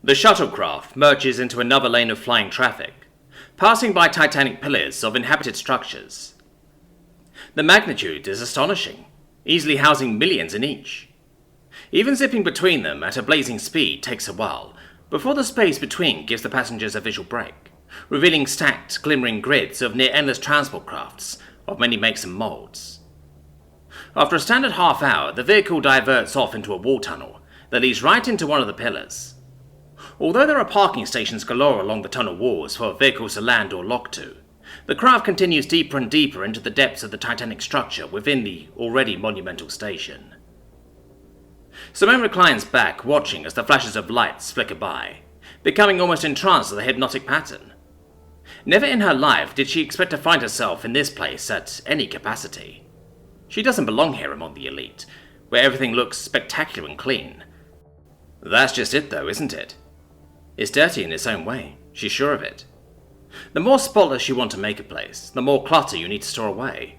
The shuttlecraft merges into another lane of flying traffic, passing by titanic pillars of inhabited structures. The magnitude is astonishing, easily housing millions in each. Even zipping between them at a blazing speed takes a while, before the space between gives the passengers a visual break, revealing stacked, glimmering grids of near-endless transport crafts of many makes and molds. After a standard half hour, the vehicle diverts off into a wall tunnel that leads right into one of the pillars. Although there are parking stations galore along the tunnel walls for vehicles to land or lock to, the craft continues deeper and deeper into the depths of the titanic structure within the already monumental station. Simone reclines back, watching as the flashes of lights flicker by, becoming almost entranced with the hypnotic pattern. Never in her life did she expect to find herself in this place at any capacity. She doesn't belong here among the elite, where everything looks spectacular and clean. That's just it though, isn't it? It's dirty in its own way, she's sure of it. The more spotless you want to make a place, the more clutter you need to store away.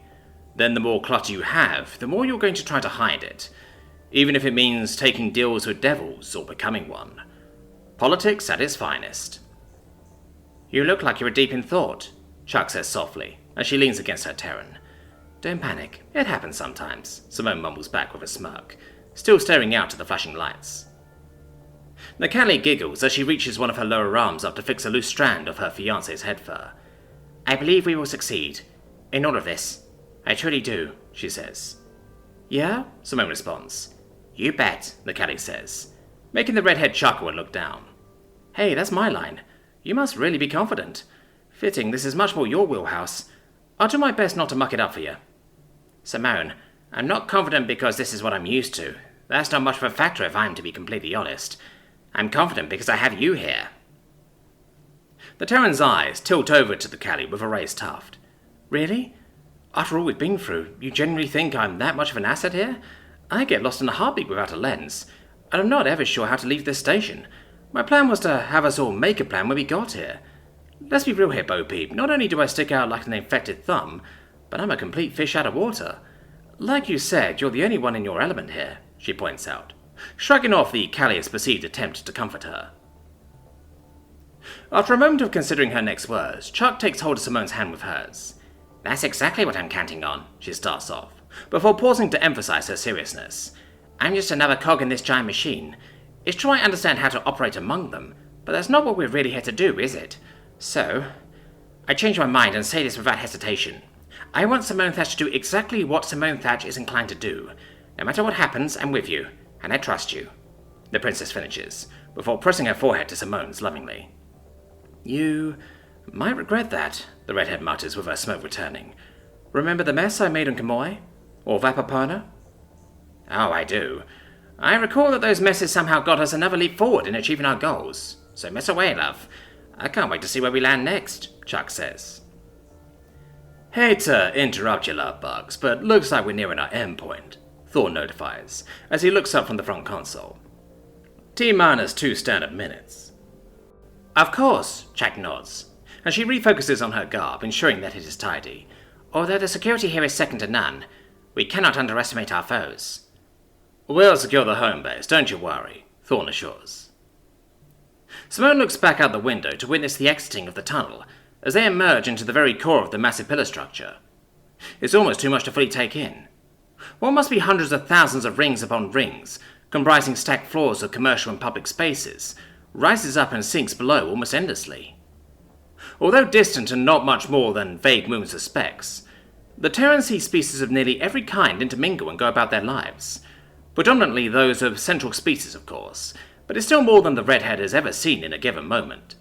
Then the more clutter you have, the more you're going to try to hide it, even if it means taking deals with devils or becoming one. Politics at its finest. You look like you were deep in thought, Chuck says softly, as she leans against her Terran. Don't panic, it happens sometimes, Simone mumbles back with a smirk, still staring out at the flashing lights. Nakali giggles as she reaches one of her lower arms up to fix a loose strand of her fiancé's head fur. I believe we will succeed. In all of this. I truly do, she says. Yeah? Simone responds. You bet, Nakali says, making the redhead chuckle and look down. Hey, that's my line. You must really be confident. Fitting, this is much more your wheelhouse. I'll do my best not to muck it up for you. Simone, I'm not confident because this is what I'm used to. That's not much of a factor if I'm to be completely honest. I'm confident because I have you here. The Terran's eyes tilt over to the Cali with a raised tuft. Really? After all we've been through, you genuinely think I'm that much of an asset here? I get lost in a heartbeat without a lens, and I'm not ever sure how to leave this station. My plan was to have us all make a plan when we got here. Let's be real here, Bo Peep. Not only do I stick out like an infected thumb, but I'm a complete fish out of water. Like you said, you're the only one in your element here, she points out, shrugging off the Callia's perceived attempt to comfort her. After a moment of considering her next words, Chuck takes hold of Simone's hand with hers. That's exactly what I'm counting on, she starts off, before pausing to emphasize her seriousness. I'm just another cog in this giant machine. It's trying to understand how to operate among them, but that's not what we're really here to do, is it? So, I change my mind and say this without hesitation. I want Simone Thatch to do exactly what Simone Thatch is inclined to do. No matter what happens, I'm with you, and I trust you. The princess finishes, before pressing her forehead to Simone's lovingly. You might regret that, the redhead mutters with her smoke returning. Remember the mess I made on Kamoy? Or Vapaparna? Oh, I do. I recall that those messes somehow got us another leap forward in achieving our goals. So mess away, love. I can't wait to see where we land next, Chuck says. Hate to interrupt you, love bugs, but looks like we're nearing our end point, Thor notifies, as he looks up from the front console. T-minus 2 standard minutes. Of course, Chuck nods, and she refocuses on her garb, ensuring that it is tidy. Although the security here is second to none, we cannot underestimate our foes. We'll secure the home base, don't you worry, Thorn assures. Simone looks back out the window to witness the exiting of the tunnel as they emerge into the very core of the massive pillar structure. It's almost too much to fully take in. What must be hundreds of thousands of rings upon rings, comprising stacked floors of commercial and public spaces, rises up and sinks below almost endlessly. Although distant and not much more than vague movements of specks, the Terran see species of nearly every kind intermingle and go about their lives. Predominantly those of central species, of course, but it's still more than the redhead has ever seen in a given moment.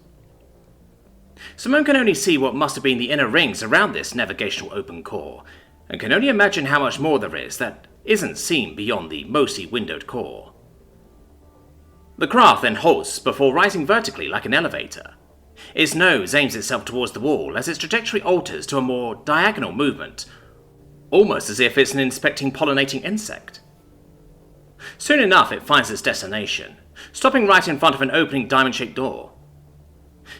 Simone can only see what must have been the inner rings around this navigational open core, and can only imagine how much more there is that isn't seen beyond the mostly windowed core. The craft then halts before rising vertically like an elevator. Its nose aims itself towards the wall as its trajectory alters to a more diagonal movement, almost as if it's an inspecting pollinating insect. Soon enough it finds its destination, stopping right in front of an opening diamond-shaped door.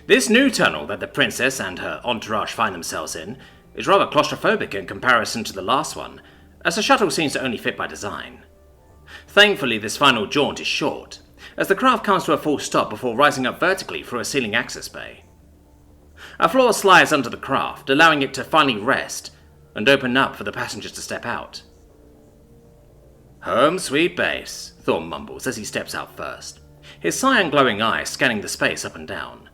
This new tunnel that the princess and her entourage find themselves in is rather claustrophobic in comparison to the last one, as the shuttle seems to only fit by design. Thankfully, this final jaunt is short, as the craft comes to a full stop before rising up vertically through a ceiling access bay. A floor slides under the craft, allowing it to finally rest and open up for the passengers to step out. "Home sweet base," Thorn mumbles as he steps out first, his cyan glowing eyes scanning the space up and down.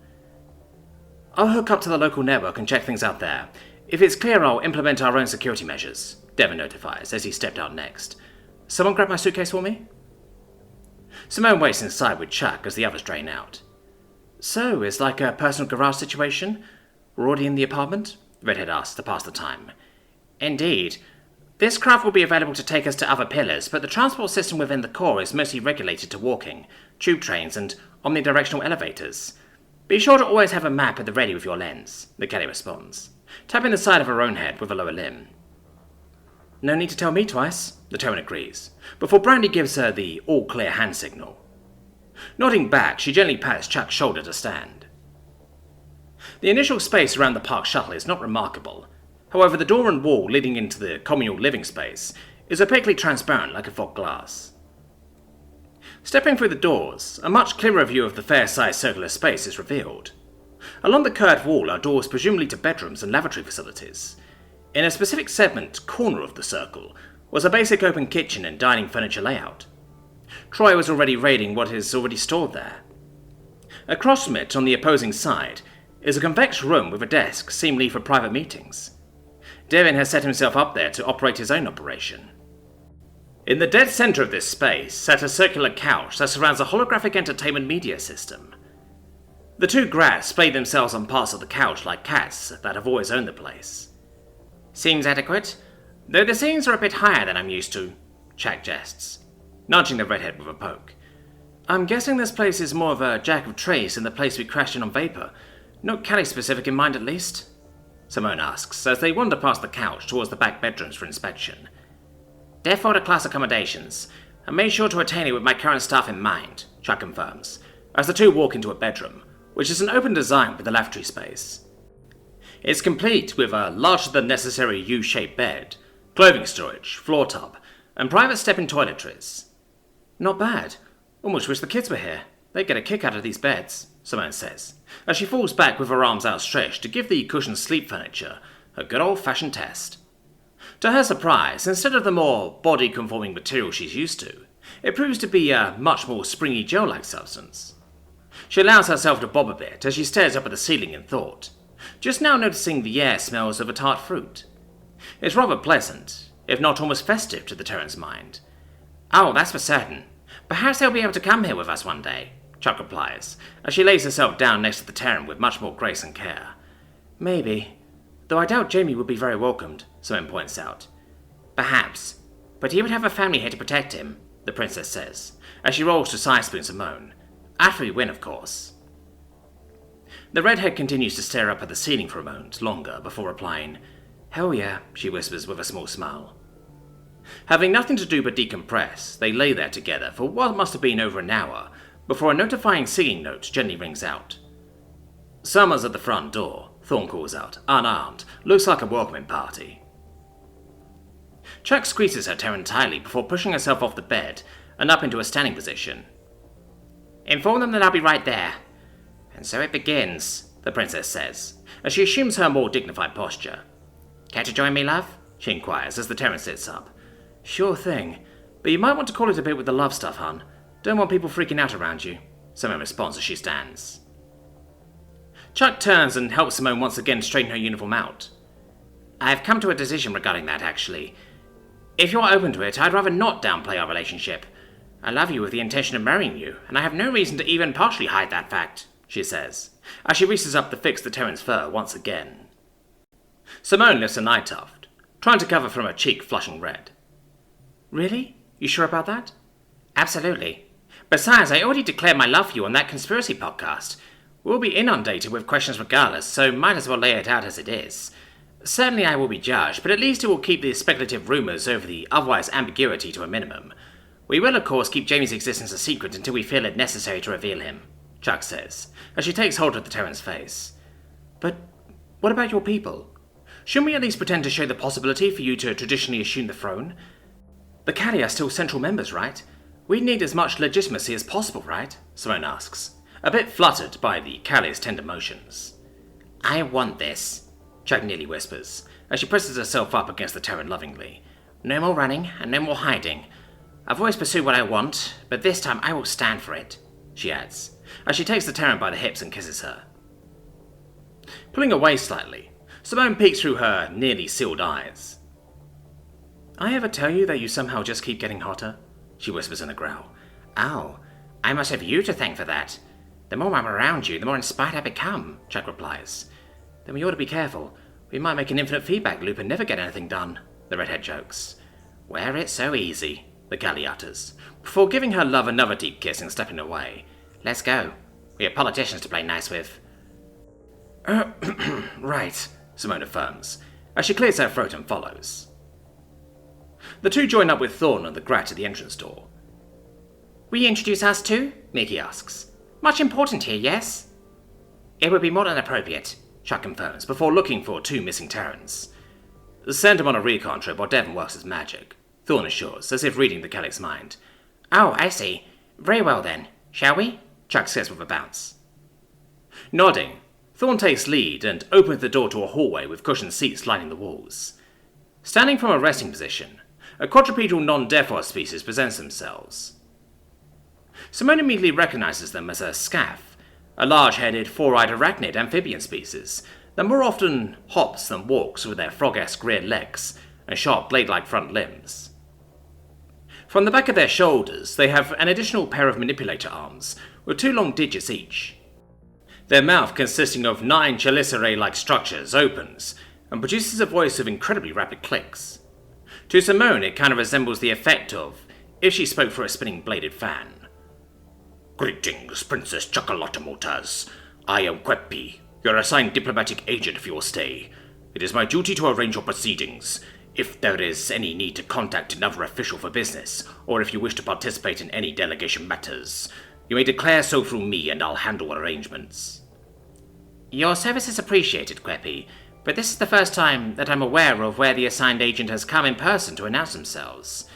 "I'll hook up to the local network and check things out there. If it's clear, I'll implement our own security measures," Devon notifies as he stepped out next. "Someone grab my suitcase for me?" Simone waits inside with Chuck as the others drain out. "So, it's like a personal garage situation? We're already in the apartment?" the redhead asks to pass the time. "Indeed. This craft will be available to take us to other pillars, but the transport system within the core is mostly regulated to walking, tube trains, and omnidirectional elevators. Be sure to always have a map at the ready with your lens," the caddy responds, tapping the side of her own head with a lower limb. "No need to tell me twice," the Terran agrees, before Brandy gives her the all-clear hand signal. Nodding back, she gently pats Chuck's shoulder to stand. The initial space around the park shuttle is not remarkable. However, the door and wall leading into the communal living space is opaquely transparent like a fog glass. Stepping through the doors, a much clearer view of the fair-sized circular space is revealed. Along the curved wall are doors presumably to bedrooms and lavatory facilities. In a specific segment corner of the circle was a basic open kitchen and dining furniture layout. Troy was already raiding what is already stored there. Across from it, on the opposing side, is a convex room with a desk, seemingly for private meetings. Devin has set himself up there to operate his own operation. In the dead center of this space sat a circular couch that surrounds a holographic entertainment media system. The two grats splayed themselves on parts of the couch like cats that have always owned the place. "Seems adequate, though the ceilings are a bit higher than I'm used to," Jack jests, nudging the redhead with a poke. "I'm guessing this place is more of a jack of trades than the place we crashed in on Vapor. Not Cali-specific in mind, at least?" Simone asks, as they wander past the couch towards the back bedrooms for inspection. "Deathworlder class accommodations. I made sure to attain it with my current staff in mind," Chuck confirms, as the two walk into a bedroom, which is an open design with a lavatory space. It's complete with a larger-than-necessary U-shaped bed, clothing storage, floor tub, and private step-in toiletries. "Not bad. Almost wish the kids were here. They'd get a kick out of these beds," Simone says, as she falls back with her arms outstretched to give the cushioned sleep furniture a good old-fashioned test. To her surprise, instead of the more body-conforming material she's used to, it proves to be a much more springy gel-like substance. She allows herself to bob a bit as she stares up at the ceiling in thought, just now noticing the air smells of a tart fruit. It's rather pleasant, if not almost festive to the Terran's mind. "Oh, that's for certain. Perhaps they'll be able to come here with us one day," Chuck replies, as she lays herself down next to the Terran with much more grace and care. "Maybe. Though I doubt Jamie would be very welcomed," Simone points out. "Perhaps. But he would have a family here to protect him," the princess says, as she rolls to side-spoon Simone. "After we win, of course." The redhead continues to stare up at the ceiling for a moment longer before replying. "Hell yeah," she whispers with a small smile. Having nothing to do but decompress, they lay there together for what must have been over an hour before a notifying singing note gently rings out. "Someone's at the front door," Thorn calls out, unarmed. "Looks like a welcoming party." Chuck squeezes her Terran tightly before pushing herself off the bed and up into a standing position. "Inform them that I'll be right there." "And so it begins," the princess says, as she assumes her more dignified posture. "Care to join me, love?" she inquires as the Terran sits up. "Sure thing, but you might want to call it a bit with the love stuff, hun. Don't want people freaking out around you," Simone responds as she stands. Chuck turns and helps Simone once again straighten her uniform out. "I've come to a decision regarding that, actually. If you're open to it, I'd rather not downplay our relationship. I love you with the intention of marrying you, and I have no reason to even partially hide that fact," she says, as she reaches up to fix the Terran's fur once again. Simone lifts a night tuft, trying to cover from her cheek flushing red. "Really? You sure about that?" "Absolutely. Besides, I already declared my love for you on that conspiracy podcast. We'll be inundated with questions regardless, so might as well lay it out as it is. Certainly I will be judged, but at least it will keep the speculative rumours over the otherwise ambiguity to a minimum. We will, of course, keep Jamie's existence a secret until we feel it necessary to reveal him," Chuck says, as she takes hold of the Terran's face. "But what about your people? Shouldn't we at least pretend to show the possibility for you to traditionally assume the throne? The Cali are still central members, right? We need as much legitimacy as possible, right? Simone asks, a bit fluttered by the Callie's tender motions. I want this, Chuck nearly whispers, as she presses herself up against the Terran lovingly. No more running, and no more hiding. I've always pursued what I want, but this time I will stand for it, she adds, as she takes the Terran by the hips and kisses her. Pulling away slightly, Simone peeks through her nearly sealed eyes. I ever tell you that you somehow just keep getting hotter? She whispers in a growl. Oh, I must have you to thank for that. The more I'm around you, the more inspired I become, Chuck replies. Then we ought to be careful. We might make an infinite feedback loop and never get anything done, the redhead jokes. Were it so easy, the Callie utters, before giving her love another deep kiss and stepping away. Let's go. We have politicians to play nice with. Right, Simone affirms, as she clears her throat and follows. The two join up with Thorn and the Grat at the entrance door. Will you introduce us too? Mickey asks. Much important here, yes? It would be more than appropriate, Chuck confirms, before looking for two missing Terrans. Send him on a recon trip while Devon works his magic, Thorn assures, as if reading the Callic's mind. Oh, I see. Very well then. Shall we? Chuck says with a bounce. Nodding, Thorn takes lead and opens the door to a hallway with cushioned seats lining the walls. Standing from a resting position, a quadrupedal non-Deathworlder species presents themselves. Simone immediately recognizes them as a scaff, a large-headed, four-eyed arachnid amphibian species that more often hops than walks with their frog-esque rear legs and sharp blade-like front limbs. From the back of their shoulders, they have an additional pair of manipulator arms with 2 long digits each. Their mouth, consisting of 9 chelicerae-like structures, opens and produces a voice of incredibly rapid clicks. To Simone, it kind of resembles the effect of if she spoke through a spinning bladed fan. Greetings, Princess Chocolatamotaz. I am Queppy, your assigned diplomatic agent for your stay. It is my duty to arrange your proceedings. If there is any need to contact another official for business, or if you wish to participate in any delegation matters, you may declare so through me and I'll handle arrangements. Your service is appreciated, Queppy, but this is the first time that I'm aware of where the assigned agent has come in person to announce themselves.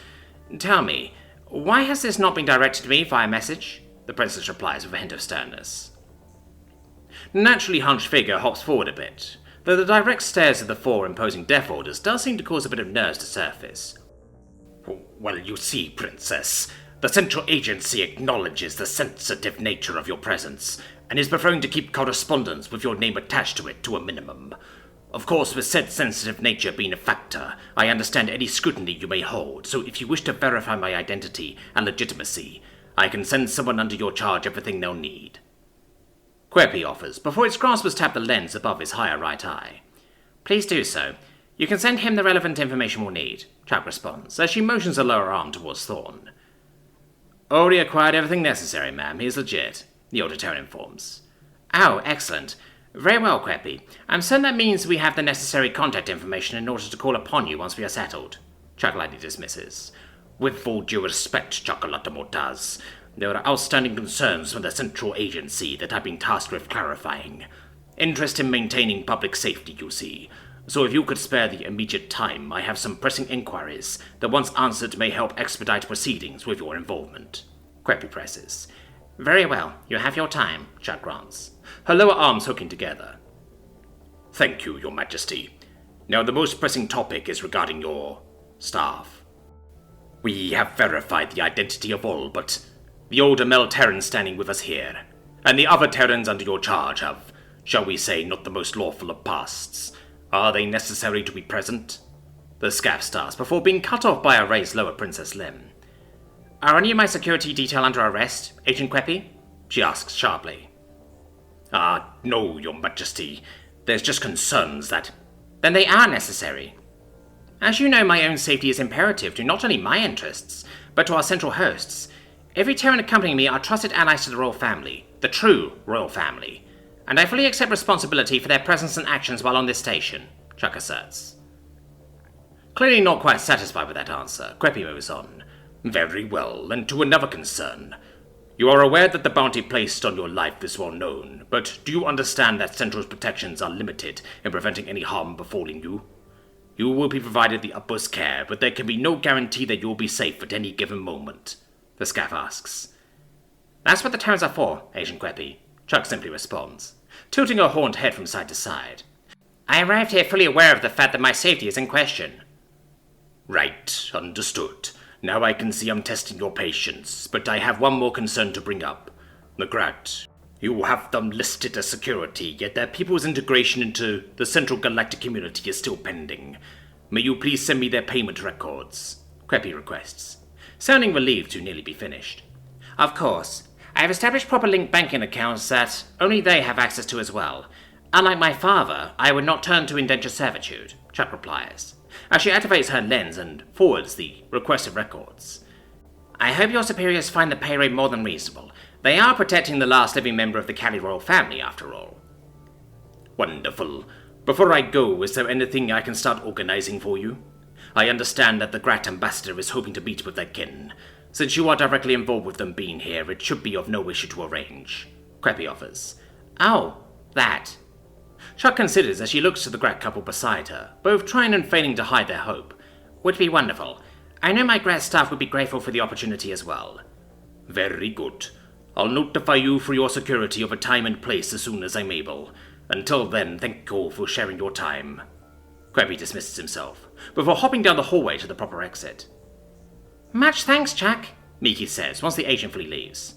Tell me, why has this not been directed to me via message? The princess replies with a hint of sternness. The naturally hunched figure hops forward a bit, though the direct stares of the 4 imposing Deathworders does seem to cause a bit of nerves to surface. Well, you see, Princess, the Central Agency acknowledges the sensitive nature of your presence, and is preferring to keep correspondence with your name attached to it to a minimum. Of course, with said sensitive nature being a factor, I understand any scrutiny you may hold, so if you wish to verify my identity and legitimacy, I can send someone under your charge everything they'll need. Queppy offers, before its graspers tap the lens above his higher right eye. Please do so. You can send him the relevant information we'll need, Chuck responds, as she motions a lower arm towards Thorn. Already acquired everything necessary, ma'am. He is legit, the older Terran informs. Oh, excellent. Very well, Queppy. I'm certain that means we have the necessary contact information in order to call upon you once we are settled, Chuck lightly dismisses. With full due respect, Chocolatamotaz, there are outstanding concerns from the Central Agency that I've been tasked with clarifying. Interest in maintaining public safety, you see. So if you could spare the immediate time, I have some pressing inquiries that once answered may help expedite proceedings with your involvement. Queppy presses. Very well, you have your time, Chuck grants, her lower arms hooking together. Thank you, Your Majesty. Now the most pressing topic is regarding your staff. We have verified the identity of all but the older male Terrans standing with us here, and the other Terrans under your charge have, shall we say, not the most lawful of pasts. Are they necessary to be present? The scaff starts, before being cut off by a raised lower princess limb. Are any of my security detail under arrest, Agent Queppy? She asks sharply. No, Your Majesty. There's just concerns that... Then they are necessary. As you know, my own safety is imperative to not only my interests, but to our central hosts. Every Terran accompanying me are trusted allies to the royal family, the true royal family, and I fully accept responsibility for their presence and actions while on this station, Chuck asserts. Clearly not quite satisfied with that answer, Queppy moves on. Very well, and to another concern. You are aware that the bounty placed on your life is well known, but do you understand that Central's protections are limited in preventing any harm befalling you? You will be provided the utmost care, but there can be no guarantee that you will be safe at any given moment. the scav asks. That's what the tones are for, Agent Queppy, Chuck simply responds, tilting her horned head from side to side. I arrived here fully aware of the fact that my safety is in question. Right, understood. Now I can see I'm testing your patience, but I have one more concern to bring up. McGrath, you have them listed as security, yet their people's integration into the Central Galactic community is still pending. May you please send me their payment records? Queppy requests, sounding relieved to nearly be finished. Of course. I have established proper linked banking accounts that only they have access to as well. Unlike my father, I would not turn to indentured servitude, Chuck replies, as she activates her lens and forwards the requested records. I hope your superiors find the pay rate more than reasonable. They are protecting the last living member of the Cali royal family, after all. Wonderful. Before I go, is there anything I can start organizing for you? I understand that the Grat ambassador is hoping to meet with their kin. Since you are directly involved with them being here, it should be of no issue to arrange, Queppy offers. Oh, that. Chuck considers as she looks to the Grat couple beside her, both trying and failing to hide their hope. Would be wonderful. I know my Grat staff would be grateful for the opportunity as well. Very good. I'll notify you for your security of a time and place as soon as I'm able. Until then, thank you all for sharing your time. Queppy dismisses himself, before hopping down the hallway to the proper exit. Much thanks, Chuck, Miki says once the agent fully leaves.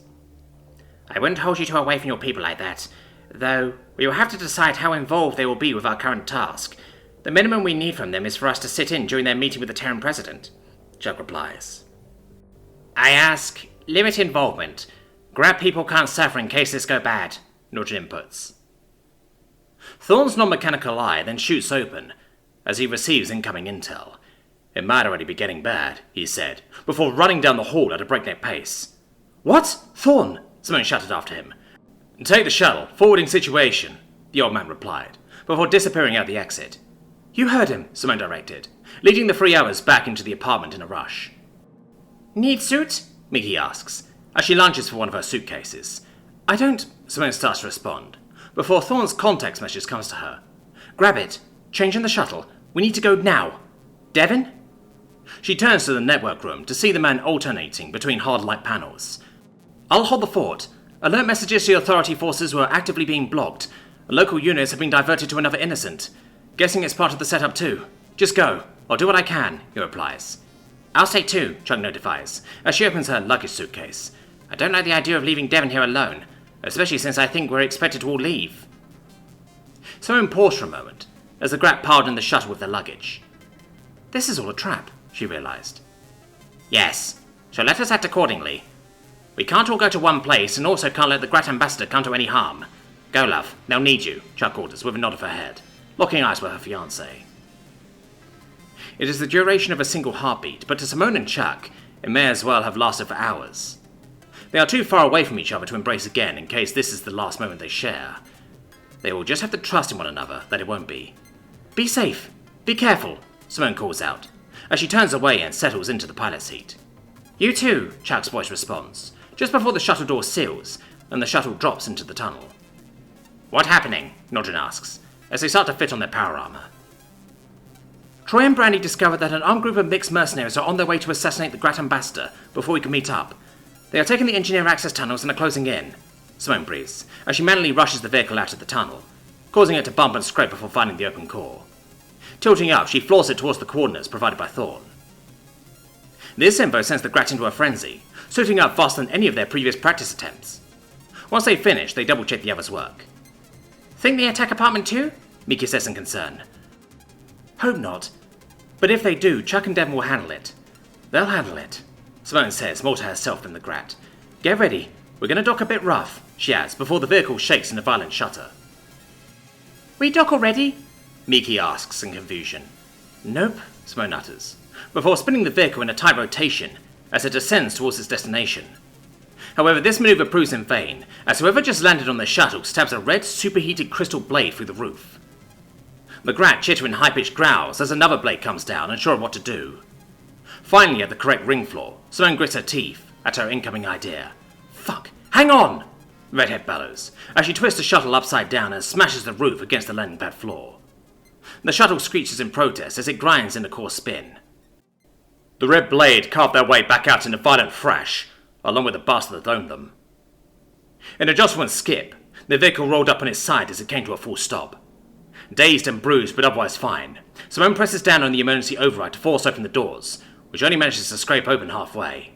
I wouldn't hold you two away from your people like that, though we will have to decide how involved they will be with our current task. The minimum we need from them is for us to sit in during their meeting with the Terran president, Chuck replies. I ask, limit involvement. Grab people can't suffer in case this go bad, Nugent inputs. Thorne's non-mechanical eye then shoots open as he receives incoming intel. It might already be getting bad, he said, before running down the hall at a breakneck pace. What? Thorne? Simone shouted after him. Take the shuttle, forwarding situation, the old man replied, before disappearing out the exit. You heard him, Simone directed, leading the 3 hours back into the apartment in a rush. Need suit? Miki asks, as she lunges for one of her suitcases. I don't, Simone starts to respond, before Thorne's context message comes to her. Grab it. Change in the shuttle. We need to go now. Devin? She turns to the network room to see the man alternating between hard light panels. I'll hold the fort. Alert messages to the authority forces were actively being blocked. Local units have been diverted to another innocent. Guessing it's part of the setup too. Just go. I'll do what I can, he replies. I'll stay too, Chuck notifies, as she opens her luggage suitcase. I don't like the idea of leaving Devin here alone, especially since I think we're expected to all leave. Simone paused for a moment, as the Grat piled in the shuttle with their luggage. This is all a trap, she realized. Yes, so let us act accordingly. We can't all go to one place, and also can't let the Grat ambassador come to any harm. Go, love, they'll need you, Chuck orders with a nod of her head, locking eyes with her fiancé. It is the duration of a single heartbeat, but to Simone and Chuck, it may as well have lasted for hours. They are too far away from each other to embrace again in case this is the last moment they share. They will just have to trust in one another that it won't be. Be safe. Be careful, Simone calls out, as she turns away and settles into the pilot seat. You too, Chuck's voice responds, just before the shuttle door seals and the shuttle drops into the tunnel. What happening? Nodrin asks, as they start to fit on their power armor. Troy and Brandy discovered that an armed group of mixed mercenaries are on their way to assassinate the Grat ambassador before we can meet up. They are taking the engineer access tunnels and are closing in, Simone breathes, as she manually rushes the vehicle out of the tunnel, causing it to bump and scrape before finding the open core. Tilting up, she floors it towards the coordinates provided by Thorne. This info sends the Grat into a frenzy, suiting up faster than any of their previous practice attempts. Once they finish, they double-check the other's work. Think they attack apartment 2? Miki says in concern. Hope not. But if they do, Chuck and Devin will handle it. They'll handle it, Simone says, more to herself than the Grat. Get ready. We're going to dock a bit rough, she adds, before the vehicle shakes in a violent shudder. We dock already? Miki asks in confusion. Nope, Simone utters, before spinning the vehicle in a tight rotation as it descends towards its destination. However, this maneuver proves in vain, as whoever just landed on the shuttle stabs a red, superheated crystal blade through the roof. The Grat chitter in high-pitched growls as another blade comes down, unsure of what to do. Finally, at the correct ring floor, Simone grits her teeth at her incoming idea. Fuck! Hang on! Redhead bellows, as she twists the shuttle upside down and smashes the roof against the landing pad floor. The shuttle screeches in protest as it grinds in a course spin. The red blade carved their way back out in a violent thrash, along with the bastard that owned them. In a just one skip, the vehicle rolled up on its side as it came to a full stop. Dazed and bruised but otherwise fine, Simone presses down on the emergency override to force open the doors, which only manages to scrape open halfway.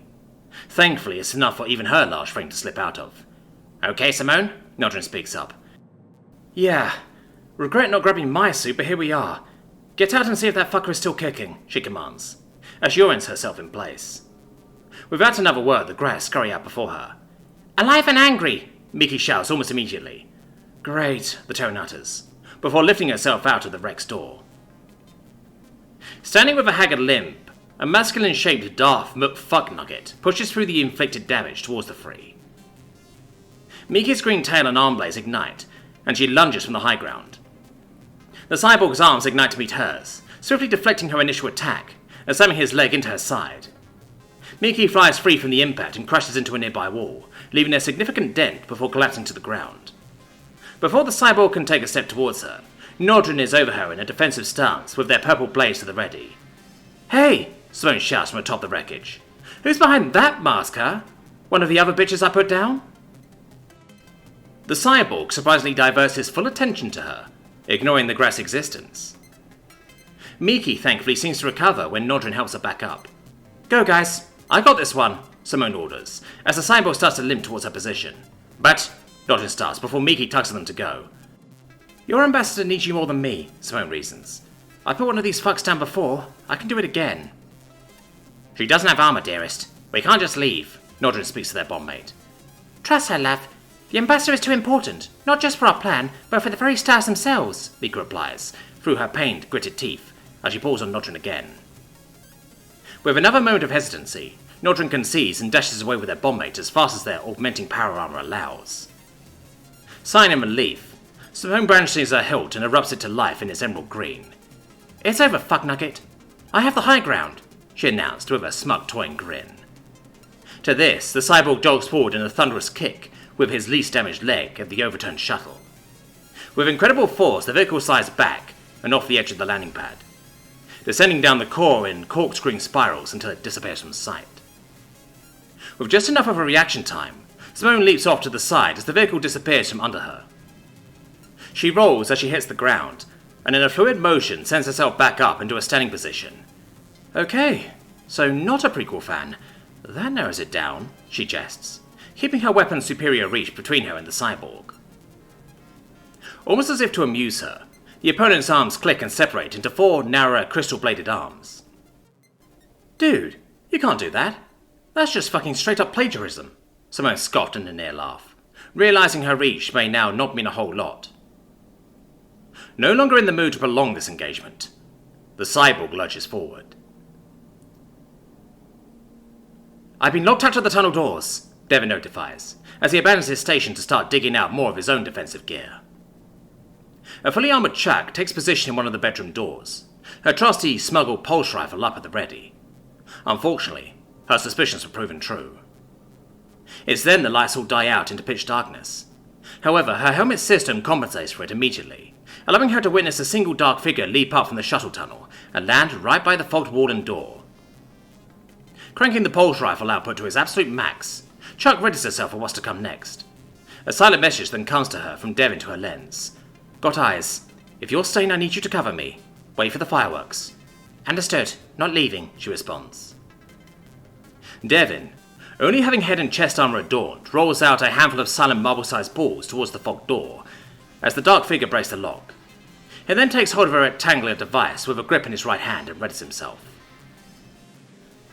Thankfully, it's enough for even her large frame to slip out of. "Okay, Simone?" Nodrin speaks up. "Yeah. Regret not grabbing my suit, but here we are. Get out and see if that fucker is still kicking," she commands, as she orients herself in place. Without another word, the grass scurry out before her. "Alive and angry!" Miki shouts almost immediately. "Great," the Terran utters, before lifting herself out of the wreck's door. Standing with a haggard limp, a masculine-shaped Darth McFucknugget pushes through the inflicted damage towards the three. Miki's green tail and arm blades ignite, and she lunges from the high ground. The cyborg's arms ignite to meet hers, swiftly deflecting her initial attack, and slamming his leg into her side. Miki flies free from the impact and crashes into a nearby wall, leaving a significant dent before collapsing to the ground. Before the cyborg can take a step towards her, Nodrin is over her in a defensive stance with their purple blades to the ready. "Hey!" Simone shouts from atop the wreckage. "Who's behind that mask, huh? One of the other bitches I put down?" The cyborg surprisingly diverts his full attention to her, ignoring the grass existence. Miki thankfully seems to recover when Nodrin helps her back up. "Go guys, I got this one," Simone orders, as the cyborg starts to limp towards her position. "But," Nodrin starts before Miki tugs them to go. "Your ambassador needs you more than me," Simone reasons. "I put one of these fucks down before, I can do it again." "She doesn't have armor, dearest. We can't just leave," Nodrin speaks to their bondmate. "Trust her, love. The ambassador is too important, not just for our plan, but for the very stars themselves," Mika replies, through her pained, gritted teeth, as she pulls on Nodrin again. With another moment of hesitancy, Nodrin concedes and dashes away with their bondmate as fast as their augmenting power armor allows. Sighing in relief, Simone brandishes her hilt and erupts it to life in its emerald green. "It's over, fucknugget. I have the high ground," she announced with a smug toying grin. To this, the cyborg jogs forward in a thunderous kick with his least damaged leg at the overturned shuttle. With incredible force, the vehicle slides back and off the edge of the landing pad, descending down the core in corkscrewing spirals until it disappears from sight. With just enough of a reaction time, Simone leaps off to the side as the vehicle disappears from under her. She rolls as she hits the ground, and in a fluid motion sends herself back up into a standing position. "Okay, so not a prequel fan. That narrows it down," she jests, keeping her weapon's superior reach between her and the cyborg. Almost as if to amuse her, the opponent's arms click and separate into 4 narrower, crystal-bladed arms. "Dude, you can't do that. That's just fucking straight-up plagiarism," Simone scoffed in a near laugh, realizing her reach may now not mean a whole lot. No longer in the mood to prolong this engagement, the cyborg lurches forward. "I've been locked out of the tunnel doors," Devin notifies, as he abandons his station to start digging out more of his own defensive gear. A fully armoured Chuck takes position in one of the bedroom doors, her trusty smuggled pulse rifle up at the ready. Unfortunately, her suspicions were proven true. It's then the lights all die out into pitch darkness. However, her helmet system compensates for it immediately, allowing her to witness a single dark figure leap up from the shuttle tunnel and land right by the fogged wall and door. Cranking the pulse rifle output to its absolute max, Chuck readies herself for what's to come next. A silent message then comes to her from Devin to her lens. "Got eyes. If you're staying, I need you to cover me. Wait for the fireworks." "Understood. Not leaving," she responds. Devin, only having head and chest armor adorned, rolls out a handful of silent marble-sized balls towards the fogged door, as the dark figure breaks the lock. He then takes hold of a rectangular device with a grip in his right hand and readies himself.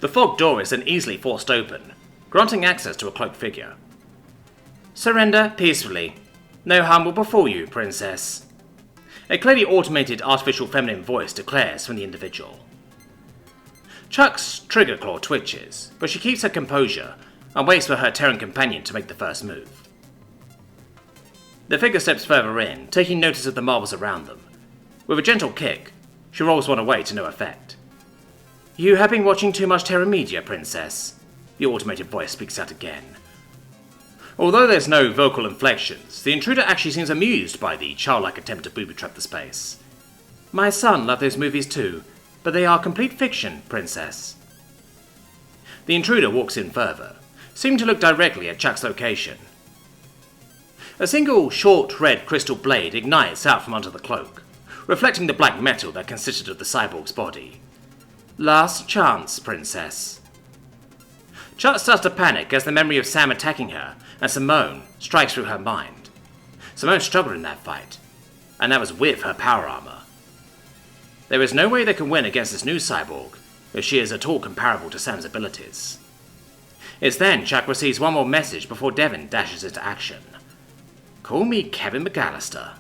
The fogged door is then easily forced open, granting access to a cloaked figure. "Surrender peacefully. No harm will befall you, princess," a clearly automated artificial feminine voice declares from the individual. Chuck's trigger claw twitches, but she keeps her composure and waits for her Terran companion to make the first move. The figure steps further in, taking notice of the marbles around them. With a gentle kick, she rolls one away to no effect. "You have been watching too much Terra media, princess," the automated voice speaks out again. Although there's no vocal inflections, the intruder actually seems amused by the childlike attempt to booby-trap the space. "My son loved those movies too, but they are complete fiction, princess." The intruder walks in further, seemed to look directly at Chuck's location. A single short red crystal blade ignites out from under the cloak, reflecting the black metal that consisted of the cyborg's body. Last chance, princess. Chuck starts to panic as the memory of Sam attacking her and Simone strikes through her mind. Simone struggled in that fight, and that was with her power armor. There is no way they can win against this new cyborg, if she is at all comparable to Sam's abilities. It's then Chuck receives one more message before Devin dashes into action. Call me Kevin McAllister.